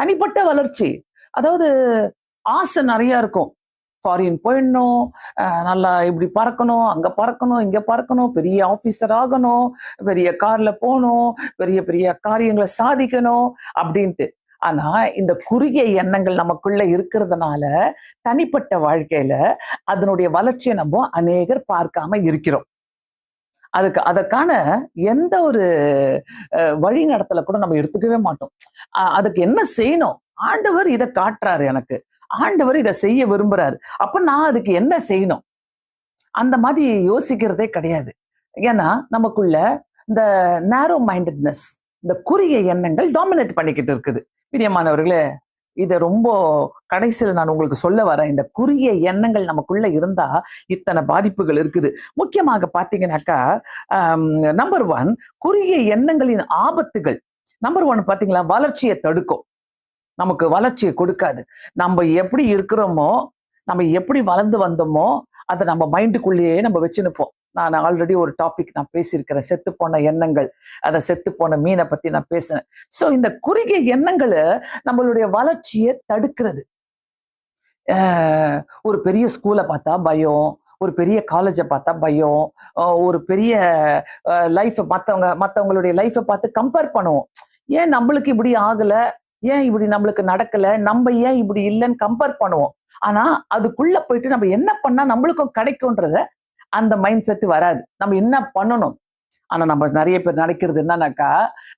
தனிப்பட்ட வளர்ச்சி. அதாவது ஆசை நிறைய இருக்கும். ஃபாரின் போயிடணும், நல்லா இப்படி பறக்கணும், அங்க பறக்கணும், இங்க பறக்கணும், பெரிய ஆபீசர் ஆகணும், பெரிய கார்ல போகணும், பெரிய பெரிய காரியங்களை சாதிக்கணும் அப்படின்ட்டு. ஆனா இந்த குறுகிய எண்ணங்கள் நமக்குள்ள இருக்கிறதுனால தனிப்பட்ட வாழ்க்கையில அதனுடைய வளர்ச்சியை நம்ம அநேகர் பார்க்காம இருக்கிறோம். அதற்கான எந்த ஒரு வழி நடத்தல கூட நம்ம எடுத்துக்கவே மாட்டோம். அதுக்கு என்ன செய்யணும்? ஆண்டவர் இதை காட்டுறாரு எனக்கு, ஆண்டவர் இதை செய்ய விரும்புறாரு, அப்ப நான் அதுக்கு என்ன செய்யணும்? அந்த மாதிரி யோசிக்கிறதே கிடையாது. ஏன்னா நமக்குள்ள இந்த நேரோ மைண்டட்னஸ், இந்த குறுகிய எண்ணங்கள் டாமினேட் பண்ணிக்கிட்டு இருக்குது. பிரியமானவர்களே, இதை ரொம்ப கடைசியில் நான் உங்களுக்கு சொல்ல வரேன். இந்த குறுகிய எண்ணங்கள் நமக்குள்ள இருந்தா இத்தனை பாதிப்புகள் இருக்குது. முக்கியமாக பாத்தீங்கன்னாக்கா, நம்பர் 1, குறுகிய எண்ணங்களின் ஆபத்துகள். நம்பர் 1 பாத்தீங்களா, வளர்ச்சியை தடுக்கும், நமக்கு வளர்ச்சியை கொடுக்காது. நம்ம எப்படி இருக்கிறோமோ, நம்ம எப்படி வளர்ந்து வந்தோமோ அதை நம்ம மைண்டுக்குள்ளேயே நம்ம வச்சுனுப்போம். நான் ஆல்ரெடி ஒரு டாபிக் நான் பேசியிருக்கிறேன், செத்து போன எண்ணங்கள், அதை செத்து போன மீனை பத்தி நான் பேசினேன். ஸோ இந்த குறுகிய எண்ணங்கள் நம்மளுடைய வளர்ச்சியை தடுக்கிறது. ஒரு பெரிய ஸ்கூலை பார்த்தா பயம், ஒரு பெரிய காலேஜை பார்த்தா பயம், ஒரு பெரிய லைஃப் மற்றவங்களுடைய லைஃப்பை பார்த்து கம்பேர் பண்ணுவோம். ஏன் நம்மளுக்கு இப்படி ஆகல, ஏன் இப்படி நம்மளுக்கு நடக்கல, நம்ம ஏன் இப்படி இல்லைன்னு கம்பேர் பண்ணுவோம். ஆனா அதுக்குள்ள போயிட்டு நம்ம என்ன பண்ணா நம்மளுக்கும் கிடைக்கும்ன்றத அந்த மைண்ட் செட் வராது. நம்ம என்ன பண்ணணும், ஆனா நம்ம நிறைய பேர் நினைக்கிறது என்னன்னாக்கா,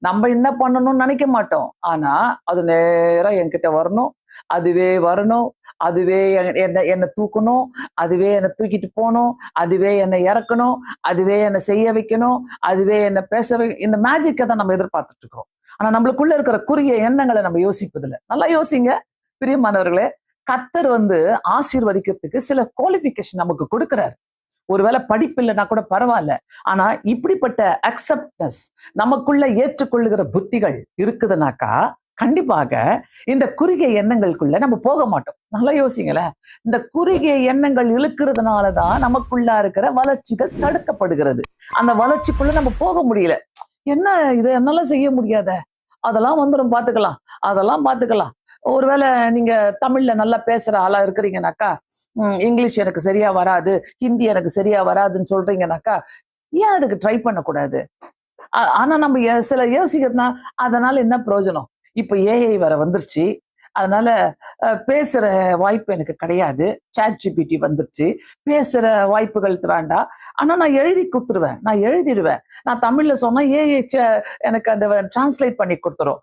நம்ம என்ன பண்ணணும்னு நினைக்க மாட்டோம். ஆனா அது நேரா என்கிட்ட வரணும், அதுவே வரணும், அதுவே என்னை தூக்கணும், அதுவே என்னை தூக்கிட்டு போகணும், அதுவே என்னை இறக்கணும், அதுவே என்னை செய்ய வைக்கணும், அதுவே என்னை பேச இந்த மேஜிக்கை தான் நம்ம எதிர்பார்த்துட்டு இருக்கிறோம். ஆனா நம்மளுக்குள்ள இருக்கிற குறுகிய எண்ணங்களை நம்ம யோசிப்பதில்லை. நல்லா யோசிங்க பிரியமானவர்களே. கர்த்தர் ஆசீர்வதிக்கிறதுக்கு சில குவாலிஃபிகேஷன் நமக்கு கொடுக்கிறார். ஒருவேளை படிப்பு இல்லைன்னா கூட பரவாயில்ல, ஆனா இப்படிப்பட்ட அக்செப்டன்ஸ், நமக்குள்ள ஏற்றுக்கொள்ளுகிற புத்திகள் இருக்குதுனாக்கா கண்டிப்பாக இந்த குறுகிய எண்ணங்களுக்குள்ள நம்ம போக மாட்டோம். நல்லா யோசிங்களேன். இந்த குறுகிய எண்ணங்கள் இழுக்கிறதுனாலதான் நமக்குள்ள இருக்கிற வளர்ச்சிகள் தடுக்கப்படுகிறது. அந்த வளர்ச்சிக்குள்ள நம்ம போக முடியல. என்ன இது என்னால செய்ய முடியாத, அதெல்லாம் வந்துடும், பாத்துக்கலாம். ஒருவேளை நீங்க தமிழ்ல நல்லா பேசுற ஆளா இருக்கிறீங்கனாக்கா, இங்கிலீஷ் எனக்கு சரியா வராது, ஹிந்தி எனக்கு சரியா வராதுன்னு சொல்றீங்கனாக்கா, ஏன் அதுக்கு ட்ரை பண்ணக்கூடாது? ஆனா நம்ம சில யோசிக்கிறதுனா அதனால என்ன பிரயோஜனம்? இப்ப ஏஐ வர வந்துருச்சு, அதனால பேசுற வாய்ப்பு எனக்கு கிடையாது, சாட் ஜிபிடி வந்துருச்சு, பேசுற வாய்ப்புகள் வேண்டாம். ஆனா நான் எழுதி கொடுத்துருவேன், நான் எழுதிடுவேன். நான் தமிழ்ல சொன்னா ஏஐ எனக்கு அந்த டிரான்ஸ்லேட் பண்ணி கொடுத்துரும்.